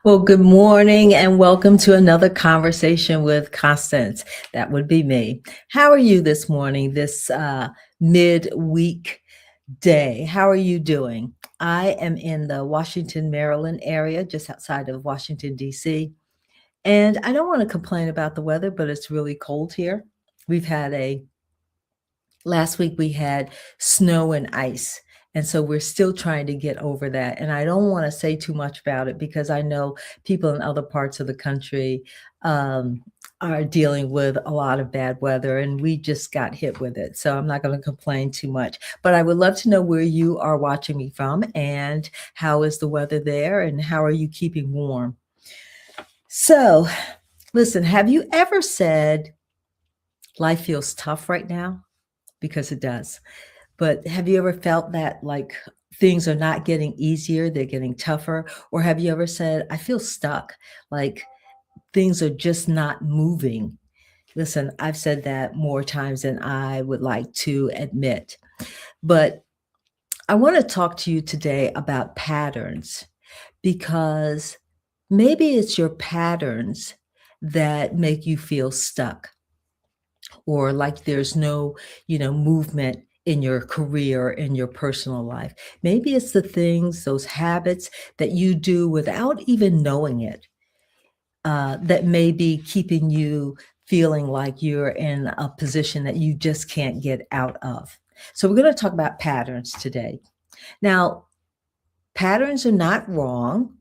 Well, good morning and welcome to another conversation with Constance. That would be me. How are you this morning, this mid-week day? How are you doing? I am in the Washington, Maryland area, just outside of Washington, D.C. And I don't want to complain about the weather, but it's really cold here. Last week we had snow and ice. And so we're still trying to get over that. And I don't want to say too much about it because I know people in other parts of the country are dealing with a lot of bad weather, and we just got hit with it. So I'm not going to complain too much. But I would love to know where you are watching me from and how is the weather there and how are you keeping warm? So listen, have you ever said life feels tough right now? Because it does. But have you ever felt that like things are not getting easier, they're getting tougher? Or have you ever said, I feel stuck, like things are just not moving? Listen, I've said that more times than I would like to admit. But I want to talk to you today about patterns because maybe it's your patterns that make you feel stuck or like there's no, movement in your career, in your personal life. Maybe it's the things, those habits that you do without even knowing it, that may be keeping you feeling like you're in a position that you just can't get out of. So we're going to talk about patterns today. Now, patterns are not wrong.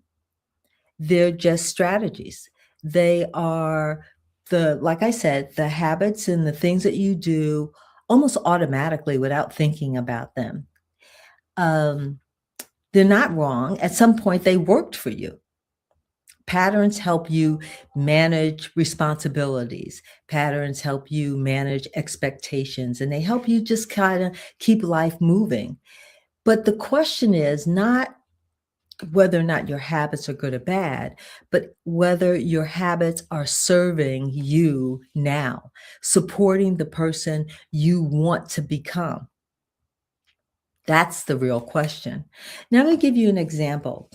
They're just strategies. They are like I said, the habits and the things that you do almost automatically without thinking about them. They're not wrong. At some point, they worked for you. Patterns help you manage responsibilities. Patterns help you manage expectations, and they help you just kind of keep life moving. But the question is not whether or not your habits are good or bad, but whether your habits are serving you now, supporting the person you want to become. That's the real question. Now, let me give you an example.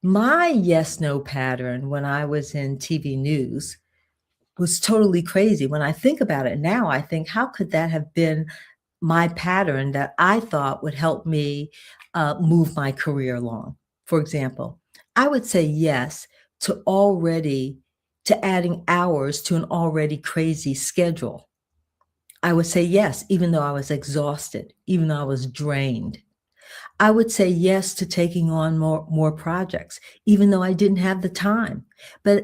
My yes-no pattern when I was in TV news was totally crazy. When I think about it now, I think, how could that have been my pattern that I thought would help me move my career along? For example, I would say yes to adding hours to an already crazy schedule. I would say yes, even though I was exhausted, even though I was drained. I would say yes to taking on more projects, even though I didn't have the time. But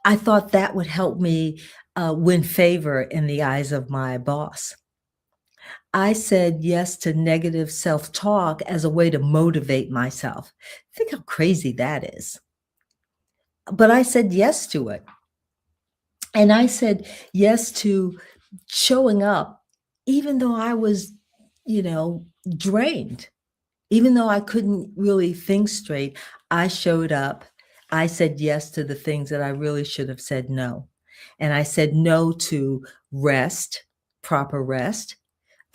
I thought that would help me win favor in the eyes of my boss. I said yes to negative self-talk as a way to motivate myself. Think how crazy that is. But I said yes to it. And I said yes to showing up, even though I was, drained, even though I couldn't really think straight. I showed up. I said yes to the things that I really should have said no. And I said no to rest, proper rest.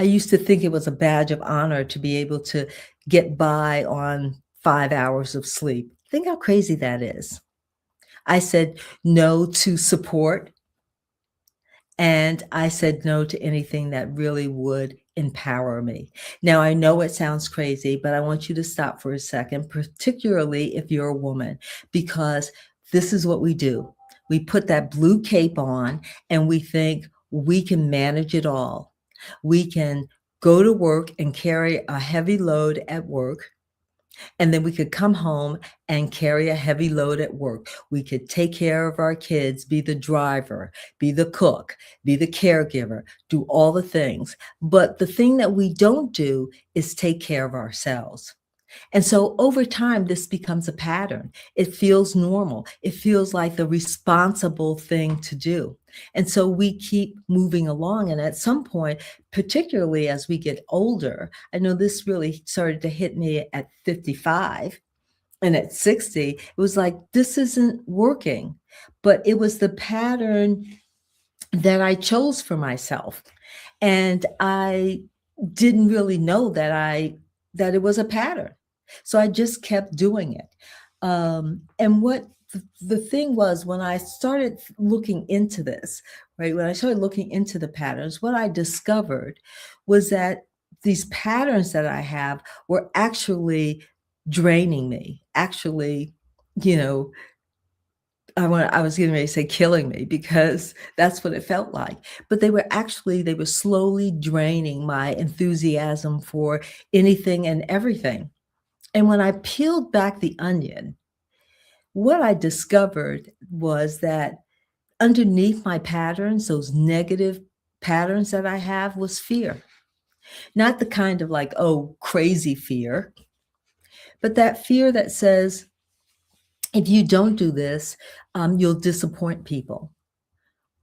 I used to think it was a badge of honor to be able to get by on 5 hours of sleep. Think how crazy that is. I said no to support, and I said no to anything that really would empower me. Now, I know it sounds crazy, but I want you to stop for a second, particularly if you're a woman, because this is what we do. We put that blue cape on and we think we can manage it all. We can go to work and carry a heavy load at work, and then we could come home and carry a heavy load at work. We could take care of our kids, be the driver, be the cook, be the caregiver, do all the things. But the thing that we don't do is take care of ourselves. And so over time, this becomes a pattern. It feels normal. It feels like the responsible thing to do. And so we keep moving along. And at some point, particularly as we get older, I know this really started to hit me at 55 and at 60, it was like, this isn't working. But it was the pattern that I chose for myself. And I didn't really know that it was a pattern. So I just kept doing it. And what the thing was, when I started looking into this, right, when I started looking into the patterns, what I discovered was that these patterns that I have were actually draining me, actually, you know, I was getting ready to say killing me because that's what it felt like. But they were slowly draining my enthusiasm for anything and everything. And when I peeled back the onion, what I discovered was that underneath my patterns, those negative patterns that I have, was fear. Not the kind of like, oh, crazy fear, but that fear that says, if you don't do this, you'll disappoint people.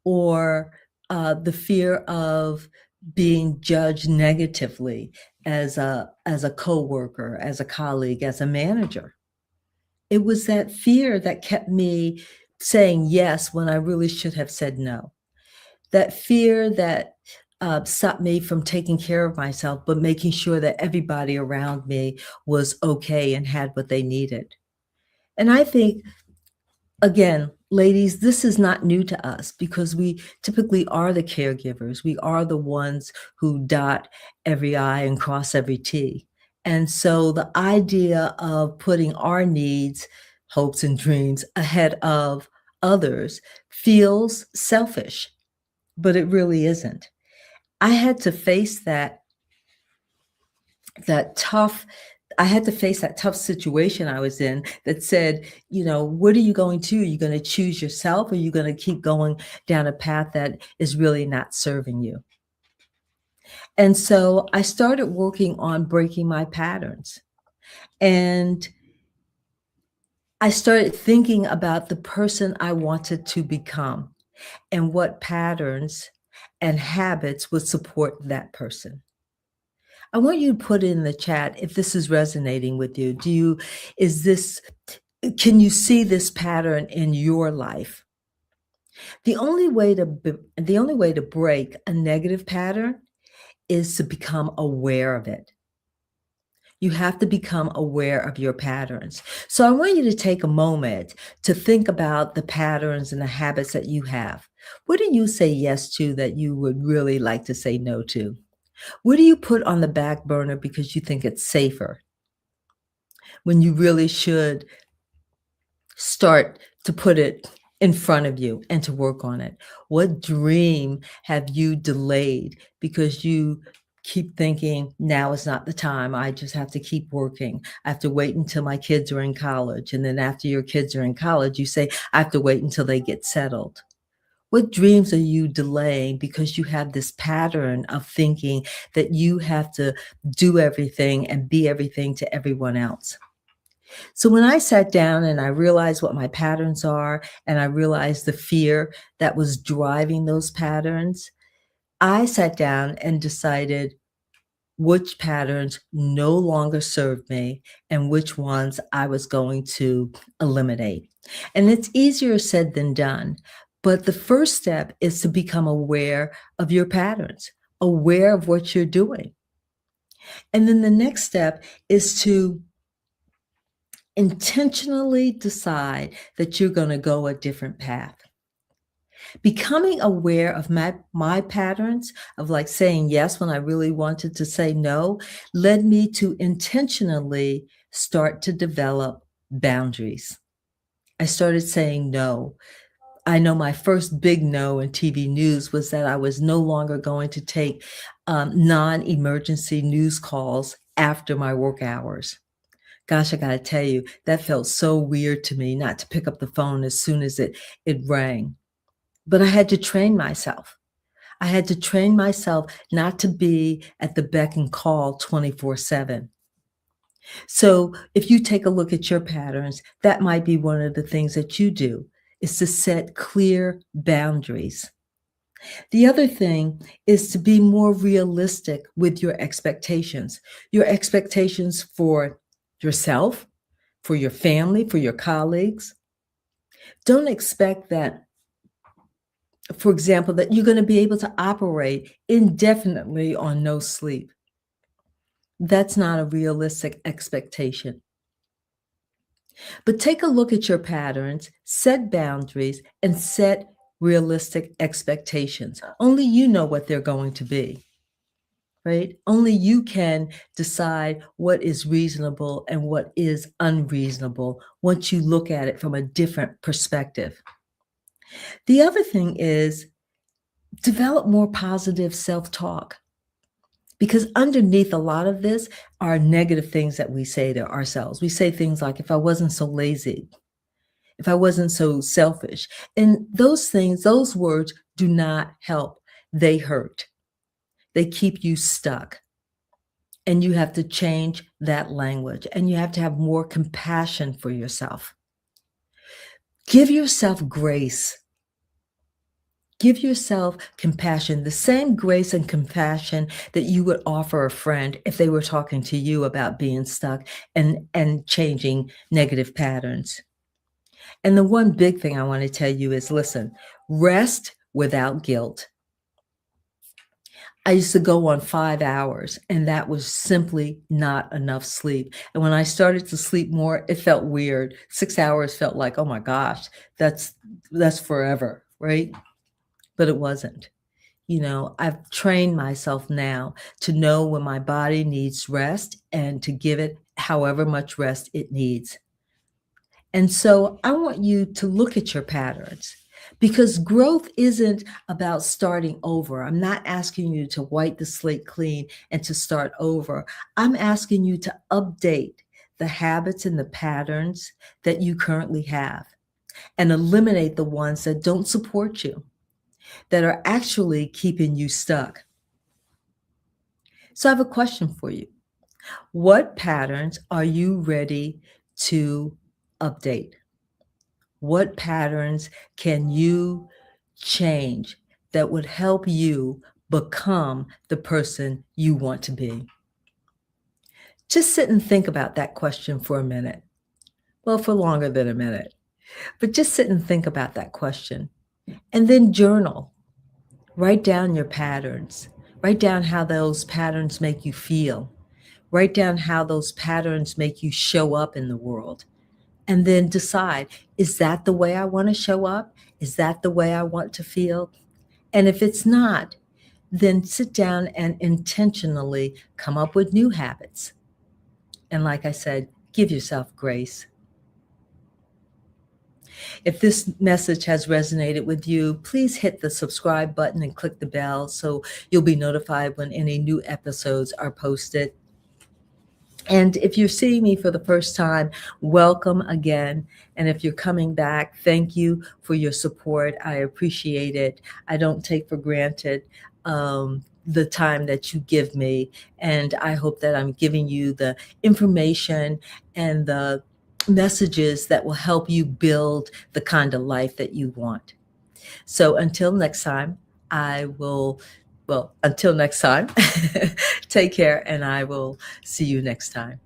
Or the fear of being judged negatively as a coworker, as a colleague, as a manager. It was that fear that kept me saying yes when I really should have said no. That fear that stopped me from taking care of myself, but making sure that everybody around me was okay and had what they needed. And I think, again, ladies, this is not new to us because we typically are the caregivers. We are the ones who dot every I and cross every T. And so the idea of putting our needs, hopes, and dreams ahead of others feels selfish, but it really isn't. I had to face that tough I had to face that tough situation I was in that said, what are you going to do? Are you going to choose yourself, or are you going to keep going down a path that is really not serving you? And so I started working on breaking my patterns. And I started thinking about the person I wanted to become and what patterns and habits would support that person. I want you to put in the chat if this is resonating with you. Can you see this pattern in your life? The only way to break a negative pattern is to become aware of it. You have to become aware of your patterns. So I want you to take a moment to think about the patterns and the habits that you have. What do you say yes to that you would really like to say no to? What do you put on the back burner because you think it's safer when you really should start to put it in front of you and to work on it? What dream have you delayed because you keep thinking, now is not the time. I just have to keep working. I have to wait until my kids are in college. And then after your kids are in college, you say, I have to wait until they get settled. What dreams are you delaying because you have this pattern of thinking that you have to do everything and be everything to everyone else? So when I sat down and I realized what my patterns are, and I realized the fear that was driving those patterns, I sat down and decided which patterns no longer served me and which ones I was going to eliminate. And it's easier said than done. But the first step is to become aware of your patterns, aware of what you're doing. And then the next step is to intentionally decide that you're going to go a different path. Becoming aware of my patterns of like saying yes when I really wanted to say no led me to intentionally start to develop boundaries. I started saying no. I know my first big no in TV news was that I was no longer going to take non-emergency news calls after my work hours. Gosh, I got to tell you, that felt so weird to me not to pick up the phone as soon as it rang. But I had to train myself. I had to train myself not to be at the beck and call 24/7. So if you take a look at your patterns, that might be one of the things that you do, is to set clear boundaries. The other thing is to be more realistic with your expectations for yourself, for your family, for your colleagues. Don't expect that, for example, that you're going to be able to operate indefinitely on no sleep. That's not a realistic expectation. But take a look at your patterns, set boundaries, and set realistic expectations. Only you know what they're going to be, right? Only you can decide what is reasonable and what is unreasonable once you look at it from a different perspective. The other thing is develop more positive self-talk. Because underneath a lot of this are negative things that we say to ourselves. We say things like, if I wasn't so lazy, if I wasn't so selfish. And those things, those words do not help. They hurt. They keep you stuck. And you have to change that language. And you have to have more compassion for yourself. Give yourself grace. Give yourself compassion, the same grace and compassion that you would offer a friend if they were talking to you about being stuck and changing negative patterns. And the one big thing I want to tell you is, listen, rest without guilt. I used to go on 5 hours, and that was simply not enough sleep. And when I started to sleep more, it felt weird. 6 hours felt like, oh my gosh, that's forever, right? But it wasn't. You know, I've trained myself now to know when my body needs rest and to give it however much rest it needs. And so I want you to look at your patterns, because growth isn't about starting over. I'm not asking you to wipe the slate clean and to start over. I'm asking you to update the habits and the patterns that you currently have and eliminate the ones that don't support you, that are actually keeping you stuck. So I have a question for you. What patterns are you ready to update? What patterns can you change that would help you become the person you want to be? Just sit and think about that question for a minute. Well, for longer than a minute, but just sit and think about that question. And then journal. Write down your patterns. Write down how those patterns make you feel. Write down how those patterns make you show up in the world. And then decide, is that the way I want to show up? Is that the way I want to feel? And if it's not, then sit down and intentionally come up with new habits. And like I said, give yourself grace. If this message has resonated with you, please hit the subscribe button and click the bell so you'll be notified when any new episodes are posted. And if you're seeing me for the first time, welcome again. And if you're coming back, thank you for your support. I appreciate it. I don't take for granted the time that you give me. And I hope that I'm giving you the information and the messages that will help you build the kind of life that you want. So until next time, until next time, take care, and I will see you next time.